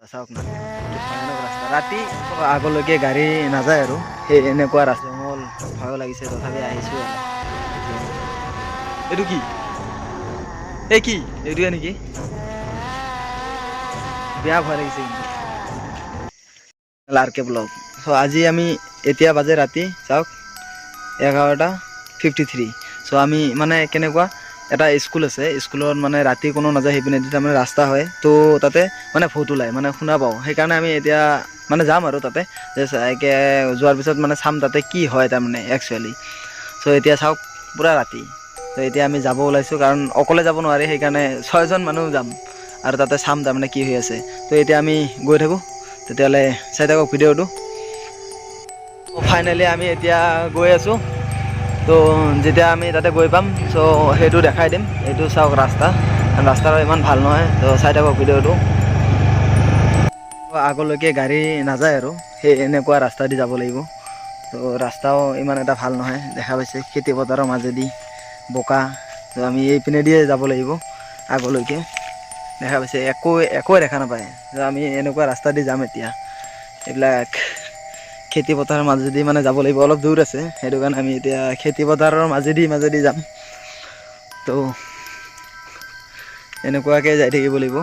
চাওক না ভয়ানক ৰাস্তা ৰাতি আগলৈকে গাড়ী নাযায় আৰু সেই এনেকুৱা ৰাস্তা জংঘল ভয় লাগিছে তথাপি আহিছোঁ আৰু এইটো কি এই কি এইটোৱে নেকি বেয়া ভয় লাগিছে কিন্তু লাৰকে ব্লগ চ' আজি আমি এতিয়া বাজে ৰাতি চাওক 11:53 চ' আমি মানে কেনেকুৱা এটা স্কুল আছে স্কুলত মানে ৰাতি কোনো নাযায় সেইপিনে তাৰমানে ৰাস্তা হয় তো তাতে মানে ভূত ওলায় মানে শুনা পাওঁ সেইকাৰণে আমি এতিয়া মানে যাম আৰু তাতে যে একে যোৱাৰ পিছত মানে চাম তাতে কি হয় তাৰমানে একচুৱেলি চ' এতিয়া চাওক পূৰা ৰাতি ত' এতিয়া আমি যাব ওলাইছোঁ কাৰণ অকলে যাব নোৱাৰি সেইকাৰণে 6জন মানুহ যাম আৰু তাতে চাম তাৰমানে কি হৈ আছে তো এতিয়া আমি গৈ থাকোঁ তেতিয়াহ'লে চাই থাকক ভিডিঅ'টো ফাইনেলি আমি এতিয়া গৈ আছোঁ তো যেতিয়া আমি তাতে গৈ পাম চ' সেইটো দেখাই দিম এইটো চাওক ৰাস্তাটো ইমান ভাল নহয় তো চাই থাকক ভিডিঅ'টো আগলৈকে গাড়ী নাযায় আৰু সেই এনেকুৱা ৰাস্তা দি যাব লাগিব তো ৰাস্তাও ইমান এটা ভাল নহয় দেখা পাইছে খেতি পথাৰৰ মাজেদি বোকা তো আমি এইপিনেদিয়ে যাব লাগিব আগলৈকে দেখা পাইছে একোৱে দেখা নাপায় তো আমি এনেকুৱা ৰাস্তা দি যাম এতিয়া এইবিলাক খেতি পথাৰৰ মাজেদি মানে যাব লাগিব অলপ দূৰ আছে সেইটো কাৰণে আমি এতিয়া খেতি পথাৰৰ মাজেদি যাম তো এনেকুৱাকৈ যাই থাকিব লাগিব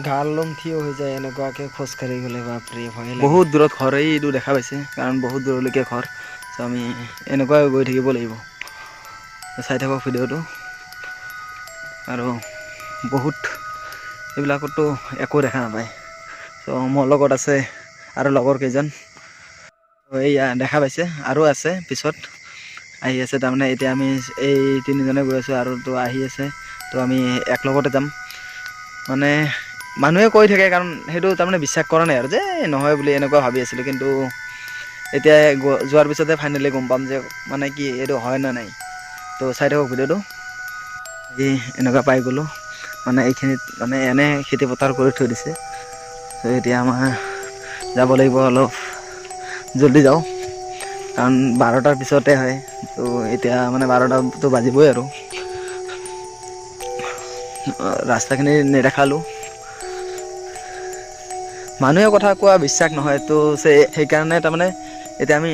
গাৰ লোম থিয় হৈ যায় এনেকুৱাকৈ খোজকাঢ়ি গ'লে বাপৰে ভয় লাগে বহুত দূৰত ঘৰ এইটো দেখা পাইছে কাৰণ বহুত দূৰলৈকে ঘৰ চ' আমি এনেকুৱাই গৈ থাকিব লাগিব চাই থাকক ভিডিঅ'টো আৰু বহুত এইবিলাকতো একো দেখা নাপায় চ' মোৰ লগত আছে আৰু লগৰ কেইজন এইয়া দেখা পাইছে আৰু আছে পিছত আহি আছে তাৰমানে এতিয়া আমি এই তিনিজনে গৈ আছোঁ আৰু তো আহি আছে তো আমি একলগতে যাম মানে মানুহে কৈ থাকে কাৰণ সেইটো তাৰমানে বিশ্বাস কৰা নাই আৰু যে নহয় বুলি এনেকুৱা ভাবি আছিলোঁ কিন্তু এতিয়া যোৱাৰ পিছতে ফাইনেলি গম পাম যে মানে কি এইটো হয় নে নাই তো চাই থাকক ভিডিঅ'টো আজি এনেকুৱা পাই গ'লোঁ মানে এইখিনিত মানে এনে খেতি পথাৰ কৰি থৈ দিছে তো এতিয়া আমাৰ যাব লাগিব অলপ জল্দি যাওঁ কাৰণ 12টাৰ পিছতে হয় তো এতিয়া মানে 12টাতো বাজিবই আৰু ৰাস্তাখিনি নেদেখালোঁ মানুহে কথা কোৱা বিশ্বাস নহয় তো সেইকাৰণে তাৰমানে এতিয়া আমি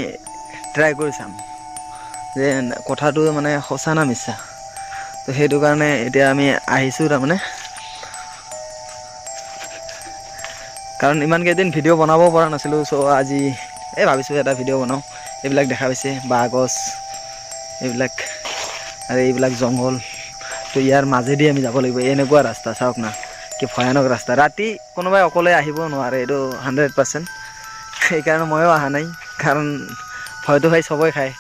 ট্ৰাই কৰি চাম যে কথাটো মানে সঁচা না মিছা তো সেইটো কাৰণে এতিয়া আমি আহিছোঁ তাৰমানে কাৰণ ইমান কেইদিন ভিডিঅ' বনাব পৰা নাছিলোঁ চ' আজি ভাবিছোঁ এটা ভিডিঅ' বনাওঁ এইবিলাক দেখা পাইছে বাঁহ গছ এইবিলাক আৰু এইবিলাক জংঘল তো ইয়াৰ মাজেদি আমি যাব লাগিব এনেকুৱা ৰাস্তা চাওক না কি ভয়ানক ৰাস্তা ৰাতি কোনোবাই অকলে আহিব নোৱাৰে এইটো 100% সেইকাৰণে ময়ো অহা নাই কাৰণ ভয়টো ভাই চবেই খায়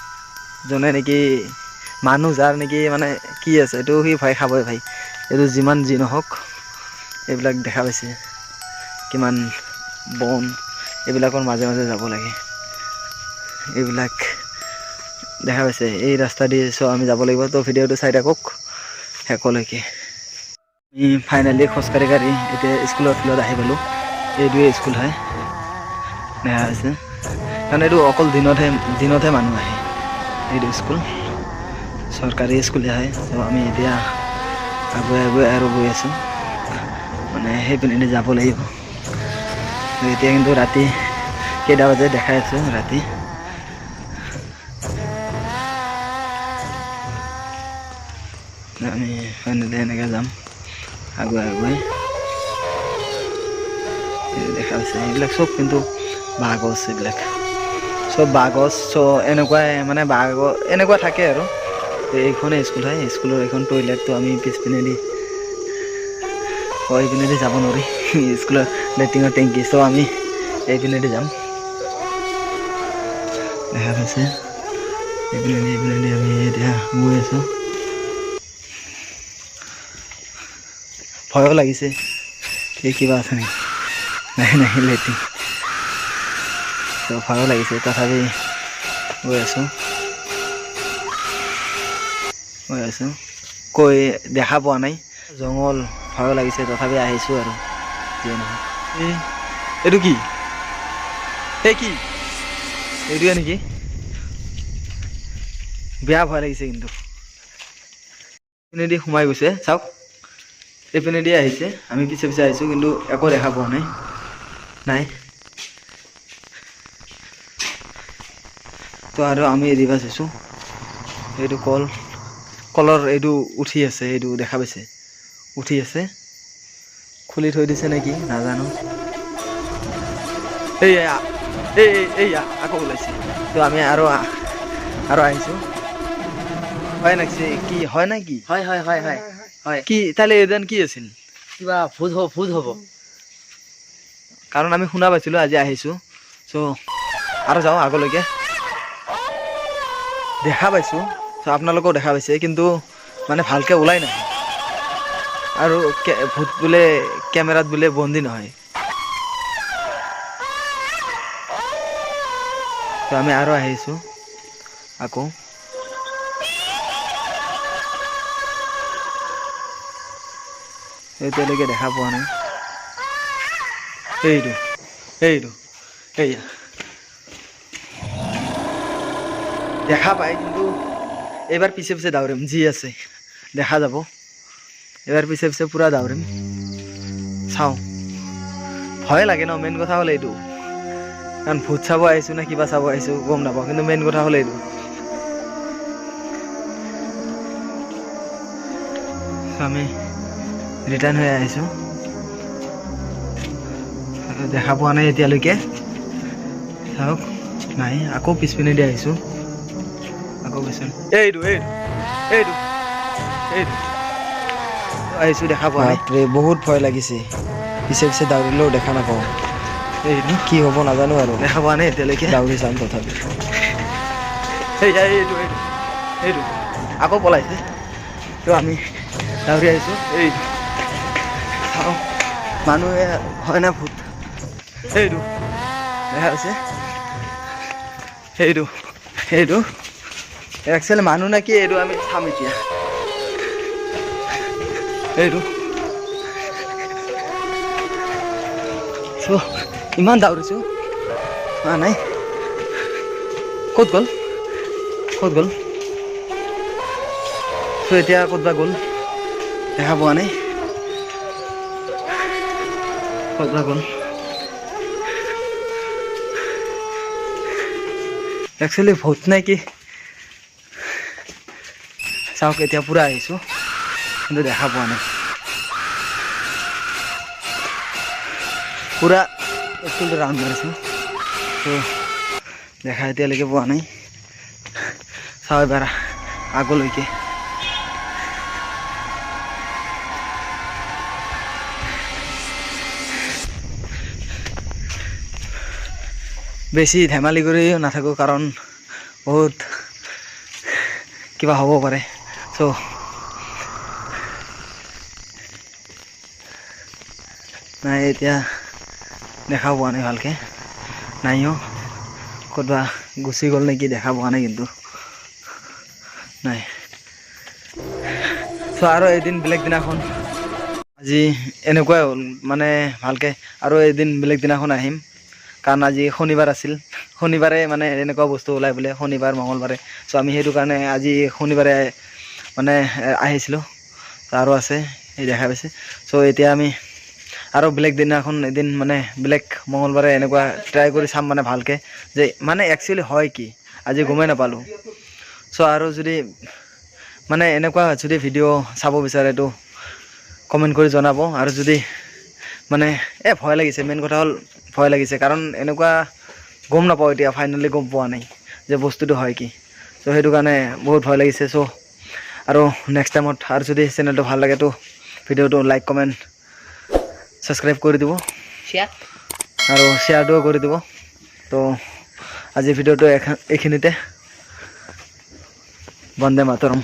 যোনে নেকি মানুহ যাৰ নেকি মানে কি আছে এইটো সি ভয় খাবই ভাই এইটো যিমান যি নহওক এইবিলাক দেখা পাইছে কিমান বন এইবিলাকৰ মাজে মাজে যাব লাগে এইবিলাক দেখা পাইছে এই ৰাস্তা দি চ' আমি যাব লাগিব তো ভিডিঅ'টো চাই থাকক শেষলৈকে আমি ফাইনেলি খোজকাঢ়ি এতিয়া স্কুলৰ ফিল্ডত আহি পালোঁ এইটোৱে স্কুল হয় দেখা হৈছে কাৰণ এইটো অকল দিনতহে মানুহ আহে এইটো স্কুল চৰকাৰী স্কুলে হয় ত' আমি এতিয়া আগুৱাই আৰু গৈ আছোঁ মানে সেইপিনে যাব লাগিব এতিয়া কিন্তু ৰাতি কেইটা বাজে দেখাই আছোঁ ৰাতি আমি ফাইনেলি এনেকৈ যাম আগুৱাই দেখা পাইছে এইবিলাক চব কিন্তু বাঁহ গছ এইবিলাক চব বাঁহ গছ চ' এনেকুৱাই মানে এনেকুৱা থাকে আৰু এইখনেই স্কুল হয় স্কুলৰ এইখন টয়লেটটো আমি পিছপিনেদি এইপিনেদি যাব নোৱাৰি স্কুলৰ লেট্ৰিনৰ টেংকি চ' আমি এইপিনেদি যাম দেখা পাইছে এইপিনেদি আমি এতিয়া গৈ আছোঁ ভয়ো লাগিছে এই কিবা আছে নেকি নাই লেট্ৰিন ত' ভয়ো লাগিছে তথাপি গৈ আছোঁ কৈ দেখা পোৱা নাই জংঘল ভয়ো লাগিছে তথাপি আহিছোঁ আৰু যিয়ে নহয় এইটো কি কি এইটোৱে নেকি বেয়া ভয় লাগিছে কিন্তু এনেদি সোমাই গৈছে চাওক এইপিনে দিয়ে আহিছে আমি পিছে পিছে আহিছোঁ কিন্তু একো দেখা পোৱা নাই তো আৰু আমি এৰিব চাইছোঁ এইটো কলৰ এইটো উঠি আছে এইটো দেখা পাইছে উঠি আছে খুলি থৈ দিছে নেকি নাজানো এই আকৌ ওলাইছে তো আমি আৰু আহিছোঁ হয় নাকি কি হয় নাকি হয় হয় হয় হয় হয় কি তাহলে এদিন কি আছিল কিবা ভূত হ'ব কাৰণ আমি শুনা পাইছিলোঁ আজি আহিছোঁ চ' আৰু যাওঁ আগলৈকে দেখা পাইছোঁ চ' আপোনালোকেও দেখা পাইছে কিন্তু মানে ভালকৈ ওলাই নাহে আৰু ভূত বোলে কেমেৰাত বোলে বন্দী নহয় তো আমি আৰু আহিছোঁ আকৌ এতিয়ালৈকে দেখা পোৱা নাই এইটো এয়া দেখা পায় কিন্তু এইবাৰ পিছে পিছে দাউৰিম যি আছে দেখা যাব এইবাৰ পিছে পিছে পূৰা দাউৰিম চাওঁ ভয় লাগে ন মেইন কথা হ'ল এইটো কাৰণ ভূত চাব আহিছোঁ নে কিবা চাব আহিছোঁ গম নাপাওঁ কিন্তু মেইন কথা হ'ল এইটো আমি ৰিটাৰ্ণ হৈ আহিছোঁ দেখা পোৱা নাই এতিয়ালৈকে চাওক নাই আকৌ পিছপিনে দি আহিছোঁ আকৌ পিছপিনে এইটো আহিছোঁ দেখা পোৱা নাই বহুত ভয় লাগিছে পিছে পিছে দাউৰিলেও দেখা নাপাওঁ এইটো কি হ'ব নাজানো আৰু দেখা পোৱা নাই এতিয়ালৈকে দাউৰি চাম তথাপি এইটো আকৌ পলাইছে তো আমি দাউৰি আহিছোঁ এইটো চাওঁ মানুহে হয় না ভূত এইটো দেখা পাইছে এইটো একচুৱেলি মানুহ নে কি এইটো আমি চাম এতিয়া এইটো চ' ইমান দাউৰিছোঁ নাই ক'ত গ'ল চ' এতিয়া ক'তবা গ'ল দেখা পোৱা নাই ক'তবা গ'ল একচুৱেলি ভূত নে কি চাওক এতিয়া পূৰা আহিছোঁ কিন্তু দেখা পোৱা নাই পূৰা স্কুলটো ৰাউণ্ড মাৰিছোঁ তো দেখা এতিয়ালৈকে পোৱা নাই চাওঁ এবাৰ আগলৈকে বেছি ধেমালি কৰিও নাথাকোঁ কাৰণ বহুত কিবা হ'ব পাৰে চ' নাই এতিয়া দেখা পোৱা নাই ভালকৈ নাইও ক'তবা গুচি গ'ল নেকি দেখা পোৱা নাই কিন্তু নাই চ' আৰু এদিন বেলেগ দিনাখন আজি এনেকুৱাই হ'ল মানে ভালকৈ আৰু এদিন বেলেগ দিনাখন আহিম কাৰণ আজি শনিবাৰ আছিল শনিবাৰে মানে এনেকুৱা বস্তু ওলাই বোলে শনিবাৰ মঙলবাৰে চ' আমি সেইটো কাৰণে আজি শনিবাৰে মানে আহিছিলোঁ আৰু আছে এই দেখা পাইছে চ' এতিয়া আমি আৰু বেলেগ দিনাখন এদিন মানে বেলেগ মঙলবাৰে এনেকুৱা ট্ৰাই কৰি চাম মানে ভালকৈ যে মানে একচুৱেলি হয় কি আজি গমেই নাপালোঁ চ' আৰু যদি মানে এনেকুৱা যদি ভিডিঅ' চাব বিচাৰেতো কমেণ্ট কৰি জনাব আৰু যদি মানে ভয় লাগিছে মেইন কথা হ'ল ভয় লাগিছে কাৰণ এনেকুৱা গম নাপাওঁ এতিয়া ফাইনেলি গম পোৱা নাই যে বস্তুটো হয় কি চ' সেইটো কাৰণে বহুত ভয় লাগিছে চ' আৰু নেক্সট টাইমত আৰু যদি চেনেলটো ভাল লাগেতো ভিডিঅ'টো লাইক কমেণ্ট ছাবস্ক্ৰাইব কৰি দিব আৰু শ্বেয়াৰটোও কৰি দিব তো আজি ভিডিঅ'টো এইখিনিতে বন্দে মাতৰম।